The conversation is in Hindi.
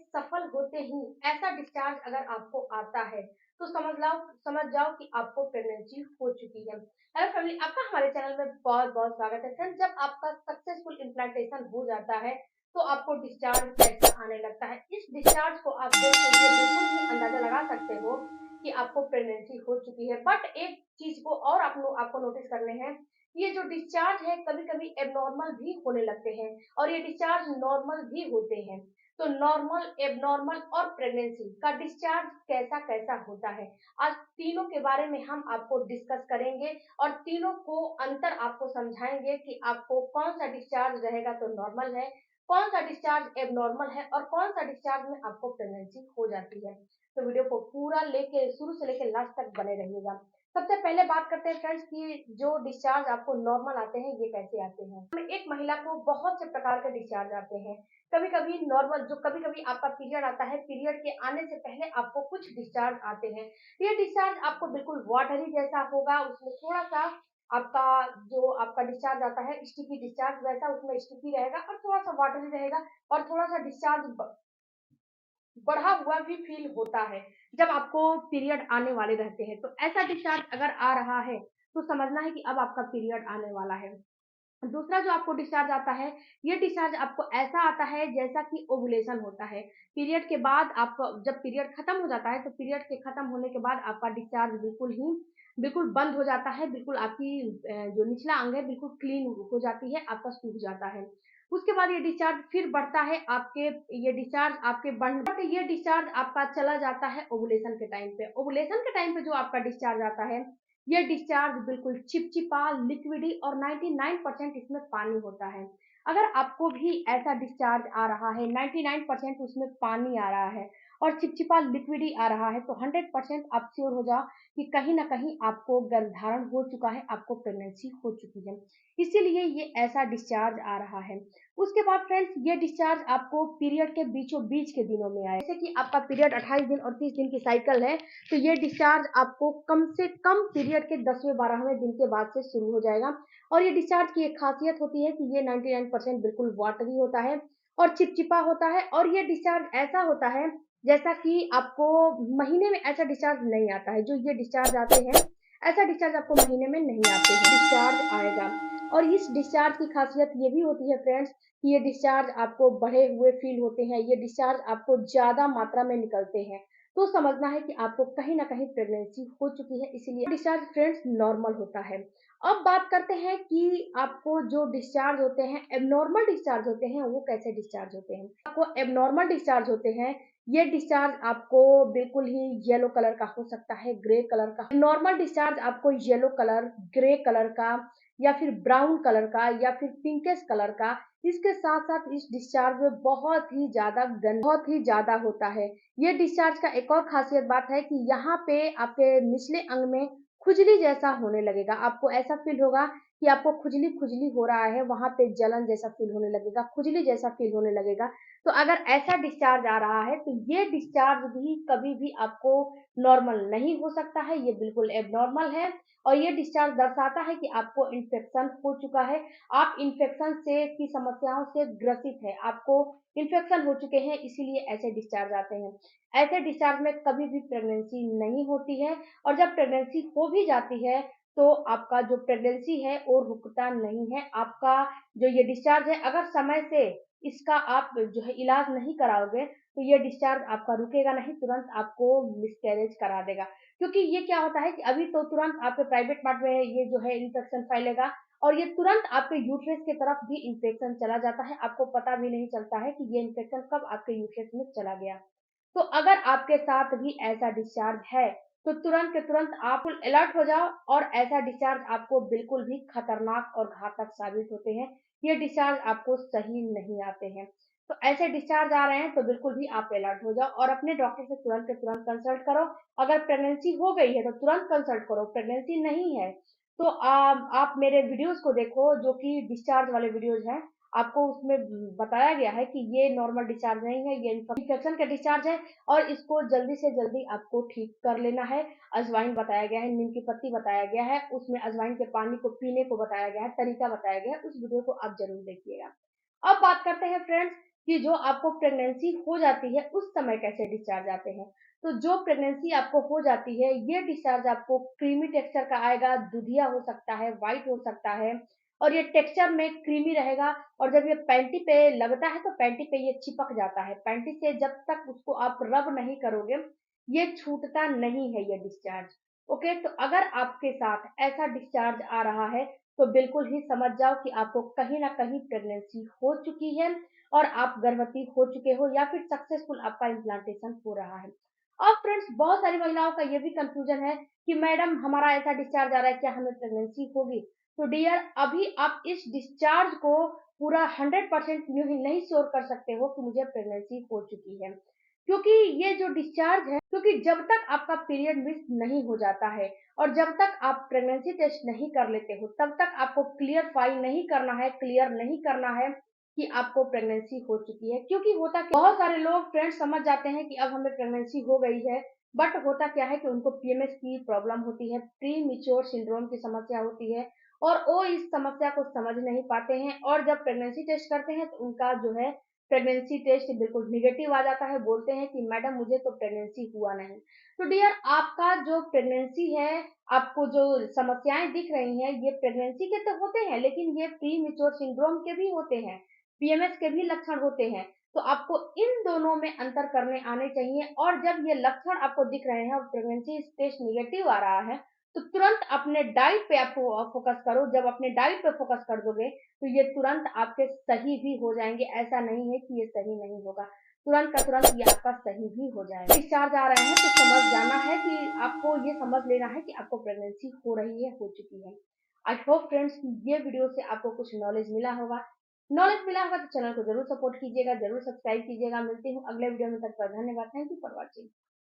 सफल होते ही ऐसा डिस्चार्ज अगर आपको आता है तो समझ जाओ कि आपको प्रेगनेंसी हो चुकी है। हेलो फैमिली, आपका हमारे चैनल में बहुत बहुत स्वागत है। फ्रेंड्स, जब आपका सक्सेसफुल इम्प्लांटेशन हो जाता है तो आपको डिस्चार्ज कैसा आने लगता है। इस डिस्चार्ज को आप देख के ये बिल्कुल ही अंदाजा लगा सकते हो कि आपको प्रेगनेंसी हो चुकी है। बट एक चीज को और आपको नोटिस करने हैं, ये जो डिस्चार्ज है कभी कभी एबनॉर्मल भी होने लगते हैं और ये डिस्चार्ज नॉर्मल भी होते हैं। तो नॉर्मल, एबनॉर्मल और प्रेगनेंसी का डिस्चार्ज कैसा कैसा होता है, आज तीनों के बारे में हम आपको डिस्कस करेंगे और तीनों को अंतर आपको समझाएंगे कि आपको कौन सा डिस्चार्ज रहेगा तो नॉर्मल है, कौन सा डिस्चार्ज एबनॉर्मल है और कौन सा डिस्चार्ज में आपको प्रेगनेंसी हो जाती है। तो वीडियो को पूरा लेके शुरू से लेके लास्ट तक बने रहिएगा। सबसे पहले बात करते हैं फ्रेंड्स कि जो डिस्चार्ज आपको नॉर्मल आते हैं ये कैसे आते हैं। एक महिला को बहुत से प्रकार के डिस्चार्ज आते हैं। कभी कभी नॉर्मल, जो कभी कभी आपका पीरियड आता है, पीरियड के आने से पहले आपको कुछ डिस्चार्ज आते हैं। ये डिस्चार्ज आपको बिल्कुल वाटरी जैसा होगा, उसमें थोड़ा सा आपका जो आपका डिस्चार्ज आता है स्टिकी डिस्चार्ज, वैसा उसमें स्टिकी रहेगा और थोड़ा सा वाटरी रहेगा और थोड़ा सा डिस्चार्ज बढ़ा हुआ भी फील होता है जब आपको पीरियड आने वाले रहते हैं। तो ऐसा डिस्चार्ज अगर आ रहा है तो समझना है कि अब आपका पीरियड आने वाला है। दूसरा जो आपको डिस्चार्ज आता है, ये डिस्चार्ज आपको ऐसा आता है जैसा कि ओवुलेशन होता है। पीरियड के बाद आपका जब पीरियड खत्म हो जाता है तो पीरियड के खत्म होने के बाद आपका डिस्चार्ज बिल्कुल बंद हो जाता है। बिल्कुल आपकी जो निचला अंग है बिल्कुल क्लीन हो जाती है, आपका सूख जाता है। उसके बाद ये डिस्चार्ज फिर बढ़ता है, ये डिस्चार्ज आपके बढ़ ये डिस्चार्ज आपका चला जाता है ओवुलेशन के टाइम पे। ओवुलेशन के टाइम पे जो आपका डिस्चार्ज आता है, ये डिस्चार्ज बिल्कुल चिपचिपा, लिक्विडी और 99% इसमें पानी होता है। अगर आपको भी ऐसा डिस्चार्ज आ रहा है, 99% उसमें पानी आ रहा है और चिपचिपा लिक्विडी आ रहा है, तो 100% आप श्योर हो जाओ कि कहीं न कहीं आपको गर्भधारण हो चुका है, आपको प्रेगनेंसी हो चुकी है। इसीलिए ये ऐसा डिस्चार्ज आ रहा है। उसके बाद फ्रेंड्स, ये डिस्चार्ज आपको पीरियड के बीचों-बीच के दिनों में आए। जैसे कि आपका पीरियड 28 दिन और 30 दिन की साइकिल है, तो ये डिस्चार्ज आपको कम से कम पीरियड के 10वें-12वें दिन के बाद से शुरू हो जाएगा। और ये डिस्चार्ज की एक खासियत होती है कि ये 99% बिल्कुल वाटरी होता है और चिपचिपा होता है और ये डिस्चार्ज ऐसा होता है जैसा कि आपको महीने में ऐसा डिस्चार्ज नहीं आता है। जो ये डिस्चार्ज आते हैं, ऐसा डिस्चार्ज आपको महीने में नहीं आते हैं, डिस्चार्ज आएगा। और इस डिस्चार्ज की खासियत ये भी होती है फ्रेंड्स कि ये डिस्चार्ज आपको बढ़े हुए फील होते हैं, ये डिस्चार्ज आपको ज़्यादा मात्रा में निकलते हैं। तो समझना है कि आपको कहीं न कहीं प्रेगनेंसी हो चुकी है, इसीलिए डिस्चार्ज फ्रेंड्स नॉर्मल होता है। अब बात करते हैं कि आपको जो डिस्चार्ज होते हैं, एब्नॉर्मल डिस्चार्ज होते हैं, वो कैसे डिस्चार्ज होते हैं। आपको एब्नॉर्मल डिस्चार्ज होते हैं, ये डिस्चार्ज आपको बिल्कुल ही येलो कलर का हो सकता है, ग्रे कलर का। नॉर्मल डिस्चार्ज आपको येलो कलर, ग्रे कलर का या फिर ब्राउन कलर का या फिर पिंकिश कलर का, इसके साथ-साथ इस डिस्चार्ज में बहुत ही ज़्यादा होता है। ये डिस्चार्ज का एक और खासियत बात है कि यहाँ पे आपके निचले अंग में खुजली जैसा होने लगेगा। आपको ऐसा फ़ील होगा कि आपको खुजली-खुजली हो रहा है, वहाँ पे जलन जैसा फ़ील होने लगेगा, खुजली जैसा फ़ील होने लगेगा। तो अगर ऐसा डिस्चार्ज आ रहा है तो ये डिस्चार्ज भी कभी भी आपको नॉर्मल नहीं हो सकता है, ये बिल्कुल एब्नॉर्मल है और ये डिस्चार्ज दर्शाता है कि आपको इन्फेक्शन हो चुका है। आप इन्फेक्शन से की समस्याओं से ग्रसित है, आपको इन्फेक्शन हो चुके हैं, इसीलिए ऐसे डिस्चार्ज आते हैं। ऐसे डिस्चार्ज में कभी भी प्रेगनेंसी नहीं होती है और जब प्रेगनेंसी हो भी जाती है तो आपका जो प्रेगनेंसी है वो रुकता नहीं है। आपका जो ये डिस्चार्ज है, अगर समय से इसका आप जो है इलाज नहीं कराओगे तो ये डिस्चार्ज आपका रुकेगा नहीं, तुरंत आपको मिसकैरेज करा देगा। क्योंकि ये क्या होता है कि अभी तो तुरंत आपके प्राइवेट पार्ट में ये जो है इन्फेक्शन फैलेगा और ये तुरंत आपके यूट्रस की तरफ भी इन्फेक्शन चला जाता है, आपको पता भी नहीं चलता है कि ये इन्फेक्शन कब आपके यूट्रस में चला गया। तो अगर आपके साथ भी ऐसा डिस्चार्ज है तो तुरंत के तुरंत आप अलर्ट हो जाओ और ऐसा डिस्चार्ज आपको बिल्कुल भी खतरनाक और घातक साबित होते हैं। ये डिस्चार्ज आपको सही नहीं आते हैं। तो ऐसे डिस्चार्ज आ रहे हैं तो बिल्कुल भी आप अलर्ट हो जाओ और अपने डॉक्टर से तुरंत के तुरंत कंसल्ट करो। अगर प्रेगनेंसी हो गई है तो तुरंत कंसल्ट करो, प्रेगनेंसी नहीं है तो आप मेरे वीडियोज़ को देखो जो कि डिस्चार्ज वाले वीडियोज़ हैं। आपको उसमें बताया गया है कि ये नॉर्मल डिस्चार्ज नहीं है, ये इन्फेक्शन का डिस्चार्ज है और इसको जल्दी से जल्दी आपको ठीक कर लेना है। अजवाइन बताया गया है, नीम की पत्ती बताया गया है, उसमें अजवाइन के पानी को पीने को बताया गया है, तरीका बताया गया है, उस वीडियो को आप ज़रूर देखिएगा। अब बात करते हैं फ्रेंड्स कि जो आपको प्रेगनेंसी हो जाती है उस समय कैसे डिस्चार्ज आते हैं। तो जो प्रेगनेंसी आपको हो जाती है ये डिस्चार्ज आपको क्रीमी टेक्सचर का आएगा, दूधिया हो सकता है, व्हाइट हो सकता है और ये टेक्सचर में क्रीमी रहेगा। और जब ये पैंटी पे लगता है तो पैंटी पे ये चिपक जाता है। पैंटी से जब तक उसको आप रब नहीं करोगे ये छूटता नहीं है ये डिस्चार्ज। ओके, तो अगर आपके साथ ऐसा डिस्चार्ज आ रहा है तो बिल्कुल ही समझ जाओ कि आपको कहीं ना कहीं प्रेगनेंसी हो चुकी है और आप गर्भवती हो चुके हो या फिर सक्सेसफुल आपका इम्प्लांटेशन हो रहा है। अब फ्रेंड्स बहुत सारी महिलाओं का ये भी कंफ्यूजन है कि मैडम हमारा ऐसा डिस्चार्ज आ रहा है, क्या हमें प्रेगनेंसी होगी। तो डियर, अभी आप इस डिस्चार्ज को पूरा 100% नहीं श्योर कर सकते हो कि मुझे प्रेगनेंसी हो चुकी है, क्योंकि ये जो डिस्चार्ज है, क्योंकि जब तक आपका पीरियड मिस नहीं हो जाता है और जब तक आप प्रेगनेंसी टेस्ट नहीं कर लेते हो तब तक आपको क्लियरफाई नहीं करना है, क्लियर नहीं करना है कि आपको प्रेगनेंसी हो चुकी है। क्योंकि होता क्या, बहुत सारे लोग फ्रेंड्स समझ जाते हैं कि अब हमें प्रेगनेंसी हो गई है, बट होता क्या है कि उनको पीएमएस की प्रॉब्लम होती है, प्री मिच्योर सिंड्रोम की समस्या होती है और वो इस समस्या को समझ नहीं पाते हैं और जब प्रेगनेंसी टेस्ट करते हैं तो उनका जो है प्रेगनेंसी टेस्ट बिल्कुल निगेटिव आ जाता है। बोलते हैं कि मैडम मुझे तो प्रेगनेंसी हुआ नहीं। तो डियर, आपका जो प्रेगनेंसी है, आपको जो समस्याएं दिख रही हैं ये प्रेगनेंसी के तो होते हैं लेकिन ये प्री मिच्योर सिंड्रोम के भी होते हैं, पीएमएस के भी लक्षण होते हैं। तो आपको इन दोनों में अंतर करने आने चाहिए और जब ये लक्षण आपको दिख रहे हैं और प्रेगनेंसी टेस्ट निगेटिव आ रहा है तो तुरंत अपने डाइट पे आपको फोकस करो। जब अपने डाइट पे फोकस कर दोगे तो ये तुरंत आपके सही भी हो जाएंगे। ऐसा नहीं है कि ये सही नहीं होगा, तुरंत का तुरंत ये आपका सही भी हो जाएगा। डिस्चार्ज आ रहे हैं तो समझ जाना है कि आपको ये समझ लेना है कि आपको प्रेगनेंसी हो रही है, हो चुकी है। आई होप फ्रेंड्स ये वीडियो से आपको कुछ नॉलेज मिला होगा। नॉलेज मिला होगा तो चैनल को जरूर सपोर्ट कीजिएगा, जरूर सब्सक्राइब कीजिएगा। मिलती हूँ अगले वीडियो में, तक पर धन्यवाद। Thank you for watching.